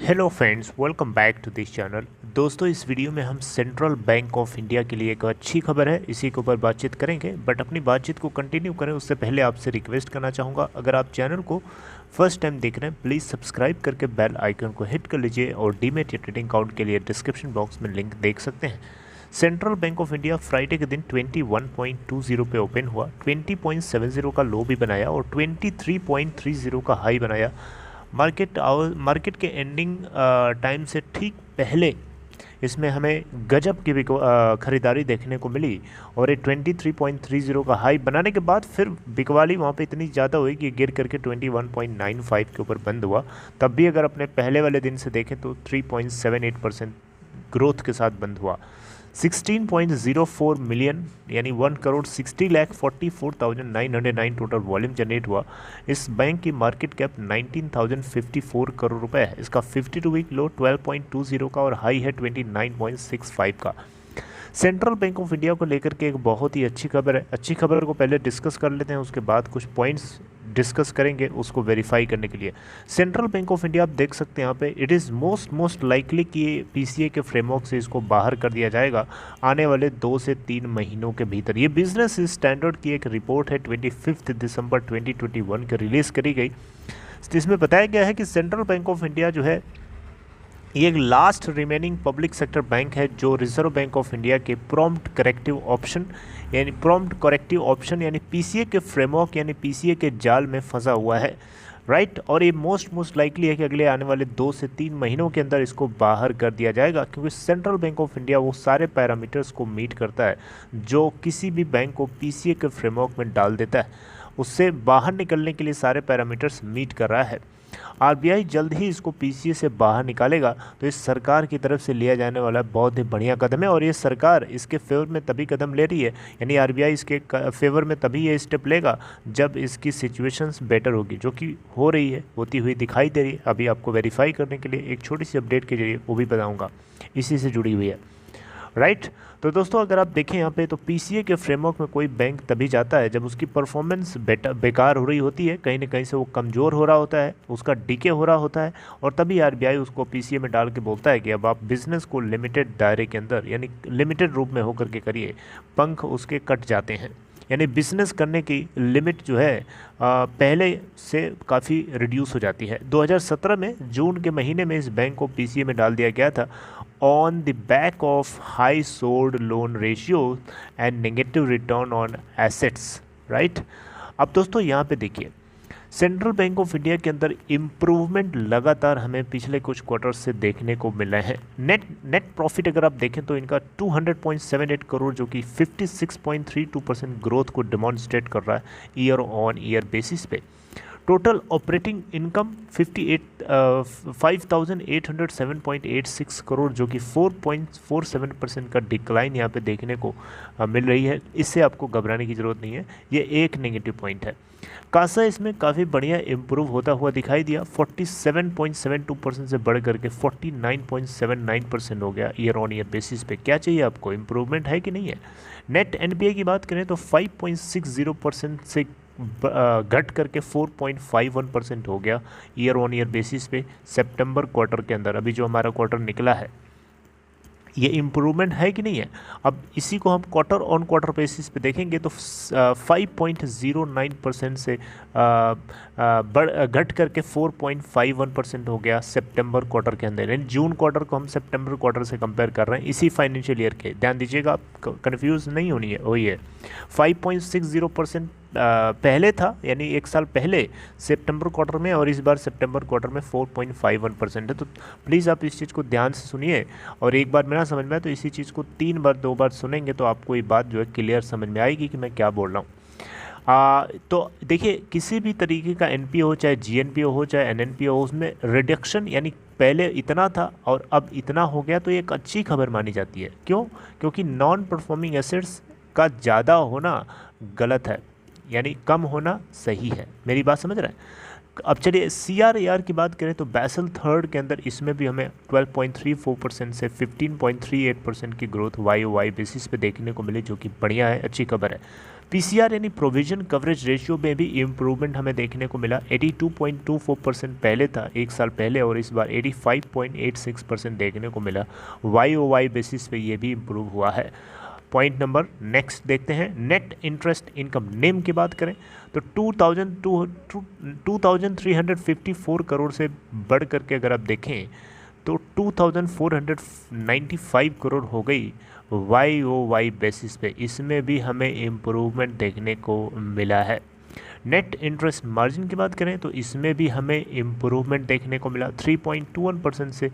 Hello friends, welcome back to this channel. दोस्तों, इस video में हम सेंट्रल बैंक ऑफ इंडिया के लिए एक अच्छी खबर है, इसी के ऊपर बातचीत करेंगे। बट अपनी बातचीत को कंटिन्यू करें उससे पहले आपसे रिक्वेस्ट करना चाहूँगा, अगर आप चैनल को फर्स्ट टाइम देख रहे हैं प्लीज़ सब्सक्राइब करके बेल आइकन को हिट कर लीजिए और डीमेट या ट्रेडिंग अकाउंट के लिए डिस्क्रिप्शन बॉक्स में लिंक देख सकते हैं। Central Bank of India Friday के दिन 21.20 पे ओपन हुआ, 20.70 का लो भी बनाया और 23.30 का हाई बनाया। मार्केट के एंडिंग टाइम से ठीक पहले इसमें हमें गजब की खरीदारी देखने को मिली और ये 23.30 का हाई बनाने के बाद फिर बिकवाली वहाँ पे इतनी ज़्यादा हुई कि गिर करके 21.95 के ऊपर बंद हुआ। तब भी अगर अपने पहले वाले दिन से देखें तो 3.78% ग्रोथ के साथ बंद हुआ। 16.04 मिलियन यानी 1,60,44,909 टोटल वॉल्यूम जनरेट हुआ। इस बैंक की मार्केट कैप 19,054 करोड़ रुपए है। इसका 52 वीक लो 12.20 का और हाई है 29.65 का। सेंट्रल बैंक ऑफ इंडिया को लेकर के एक बहुत ही अच्छी खबर है। अच्छी खबर को पहले डिस्कस कर लेते हैं, उसके बाद कुछ पॉइंट्स डिस्कस करेंगे उसको वेरीफाई करने के लिए। सेंट्रल बैंक ऑफ इंडिया आप देख सकते हैं यहाँ पे इट इज़ मोस्ट लाइकली कि पीसीए के फ्रेमवर्क से इसको बाहर कर दिया जाएगा आने वाले 2 से 3 महीनों के भीतर। ये बिजनेस स्टैंडर्ड की एक रिपोर्ट है 25 दिसंबर 2021 के रिलीज़ करी गई। इसमें बताया गया है कि सेंट्रल बैंक ऑफ इंडिया जो है ये एक last remaining public sector bank है जो रिजर्व बैंक ऑफ इंडिया के प्रॉम्प्ट करेक्टिव ऑप्शन यानी पीसीए के फ्रेमवर्क यानी पीसीए के जाल में फंसा हुआ है, राइट। और ये मोस्ट लाइकली है कि अगले आने वाले 2 से 3 महीनों के अंदर इसको बाहर कर दिया जाएगा, क्योंकि सेंट्रल बैंक ऑफ इंडिया वो सारे पैरामीटर्स को मीट करता है जो किसी भी बैंक को पीसीए के फ्रेमवर्क में डाल देता है। उससे बाहर निकलने के लिए सारे पैरामीटर्स मीट कर रहा है। आरबीआई जल्द ही इसको पीसीए से बाहर निकालेगा, तो इस सरकार की तरफ से लिया जाने वाला बहुत ही बढ़िया कदम है और ये सरकार इसके फेवर में तभी कदम ले रही है, यानी आरबीआई इसके फेवर में तभी ये स्टेप लेगा जब इसकी सिचुएशंस बेटर होगी, जो कि हो रही है, होती हुई दिखाई दे रही है। अभी आपको वेरीफाई करने के लिए एक छोटी सी अपडेट के जरिए वो भी बताऊँगा, इसी से जुड़ी हुई है, राइट। तो दोस्तों, अगर आप देखें यहाँ पे तो पीसीए के फ्रेमवर्क में कोई बैंक तभी जाता है जब उसकी परफॉर्मेंस बेकार हो रही होती है, कहीं ना कहीं से वो कमज़ोर हो रहा होता है, उसका डीके हो रहा होता है, और तभी आरबीआई उसको पीसीए में डाल के बोलता है कि अब आप बिज़नेस को लिमिटेड दायरे के अंदर यानी लिमिटेड रूप में होकर के करिए। पंख उसके कट जाते हैं, यानी बिज़नेस करने की लिमिट जो है पहले से काफ़ी रिड्यूस हो जाती है। 2017 में जून के महीने में इस बैंक को पीसीए में डाल दिया गया था on the back of high sold loan ratio and negative return on assets, right. अब दोस्तों यहाँ पे देखिए, सेंट्रल बैंक ऑफ इंडिया के अंदर इम्प्रूवमेंट लगातार हमें पिछले कुछ क्वार्टर से देखने को मिल रहे हैं। नेट प्रॉफिट अगर आप देखें तो इनका 200.78 करोड़ जो कि 56.32% ग्रोथ को डेमोन्स्ट्रेट कर रहा है ईयर ऑन ईयर बेसिस पे। टोटल ऑपरेटिंग इनकम 5,807.86 करोड़ जो कि 4.47% का डिक्लाइन यहाँ पे देखने को मिल रही है। इससे आपको घबराने की ज़रूरत नहीं है, ये एक नेगेटिव पॉइंट है। कासा इसमें काफ़ी बढ़िया इम्प्रूव होता हुआ दिखाई दिया, 47.72% से बढ़ करके 49.79% हो गया ईयर ऑन ईयर बेसिस पे। क्या चाहिए आपको, इम्प्रूवमेंट है कि नहीं है। नेट एनपीए की बात करें तो 5.60% से घट करके 4.51% हो गया ईयर ऑन ईयर बेसिस पे सितंबर क्वार्टर के अंदर। अभी जो हमारा क्वार्टर निकला है ये इम्प्रूवमेंट है कि नहीं है। अब इसी को हम क्वार्टर ऑन क्वार्टर बेसिस पे देखेंगे तो 5.09% से घट करके 4.51% हो गया सितंबर क्वार्टर के अंदर। यानी जून क्वार्टर को हम सितंबर क्वार्टर से कंपेयर कर रहे हैं इसी फाइनेंशियल ईयर के। ध्यान दीजिएगा, आप कन्फ्यूज नहीं होनी है, वही है 5.60% पहले था, यानी एक साल पहले सितंबर क्वार्टर में, और इस बार सितंबर क्वार्टर में 4.51% है। तो प्लीज़ आप इस चीज़ को ध्यान से सुनिए, और एक बार में ना समझ में आए तो इसी चीज़ को 3 बार 2 बार सुनेंगे तो आपको ये बात जो है क्लियर समझ में आएगी कि मैं क्या बोल रहा हूँ। तो देखिए, किसी भी तरीके का एनपीओ हो, चाहे जीएनपीओ हो, चाहे एनएनपीओ हो, उसमें रिडक्शन यानी पहले इतना था और अब इतना हो गया तो ये एक अच्छी खबर मानी जाती है। क्यों? क्योंकि नॉन परफॉर्मिंग एसेट्स का ज़्यादा होना गलत है, यानी कम होना सही है। मेरी बात समझ रहे हैं। अब चलिए CRAR की बात करें तो बैसल थर्ड के अंदर इसमें भी हमें 12.34% से 15.38% की ग्रोथ YOY बेसिस पे देखने को मिली, जो कि बढ़िया है, अच्छी खबर है। PCR यानी प्रोविजन कवरेज रेशियो में भी इम्प्रूवमेंट हमें देखने को मिला। 82.24% पहले था एक साल पहले, और इस बार 85.86% देखने को मिला। YOY बेसिस पे ये भी इम्प्रूव हुआ है। पॉइंट नंबर नेक्स्ट देखते हैं, नेट इंटरेस्ट इनकम नेम की बात करें तो 2354 करोड़ से बढ़ करके अगर आप देखें तो 2495 करोड़ हो गई YOY बेसिस पे। इसमें भी हमें इम्प्रूवमेंट देखने को मिला है। नेट इंटरेस्ट मार्जिन की बात करें तो इसमें भी हमें इम्प्रूवमेंट देखने को मिला। 3.21% से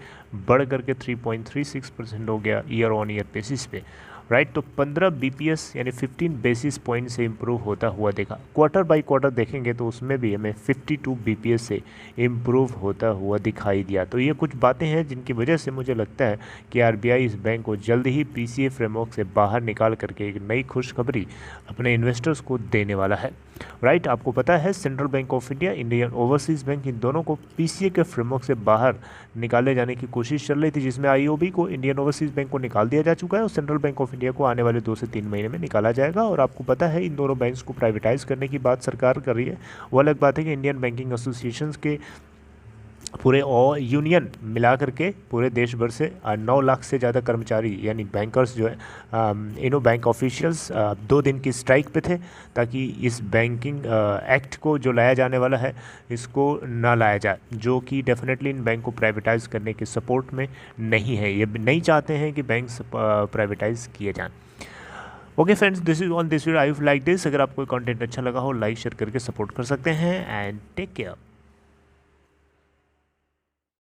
बढ़ करके 3.36% हो गया ईयर ऑन ईयर बेसिस पे, राइट। तो 15 BPS यानी 15 बेसिस पॉइंट से इम्प्रूव होता हुआ देखा। क्वार्टर बाय क्वार्टर देखेंगे तो उसमें भी हमें 52 BPS से इम्प्रूव होता हुआ दिखाई दिया। तो ये कुछ बातें हैं जिनकी वजह से मुझे लगता है कि RBI इस बैंक को जल्द ही PCA फ्रेमवर्क से बाहर निकाल करके एक नई खुशखबरी अपने इन्वेस्टर्स को देने वाला है, राइट। आपको पता है Central Bank of India, Indian Overseas Bank, इन दोनों को PCA के फ्रेमवर्क से बाहर निकाले जाने की कोशिश चल रही थी, जिसमें IOB को, इंडियन ओवरसीज़ बैंक को निकाल दिया जा चुका है और सेंट्रल बैंक ऑफ इंडिया को आने वाले 2 से 3 महीने में निकाला जाएगा। और आपको पता है इन दोनों बैंक्स को प्राइवेटाइज करने की बात सरकार कर रही है। वो अलग बात है कि इंडियन बैंकिंग एसोसिएशन के पूरे यूनियन मिला करके पूरे देश भर से 9 लाख से ज़्यादा कर्मचारी यानी बैंकर्स जो है, इनो बैंक ऑफिशियल्स 2 दिन की स्ट्राइक पे थे, ताकि इस बैंकिंग एक्ट को जो लाया जाने वाला है इसको ना लाया जाए, जो कि डेफिनेटली इन बैंक को प्राइवेटाइज करने के सपोर्ट में नहीं है। ये नहीं चाहते हैं कि बैंक प्राइवेटाइज किए जाएँ। Okay friends, this is on this video. I like this. अगर आपको कंटेंट अच्छा लगा हो लाइक शेयर करके सपोर्ट कर सकते हैं एंड टेक केयर।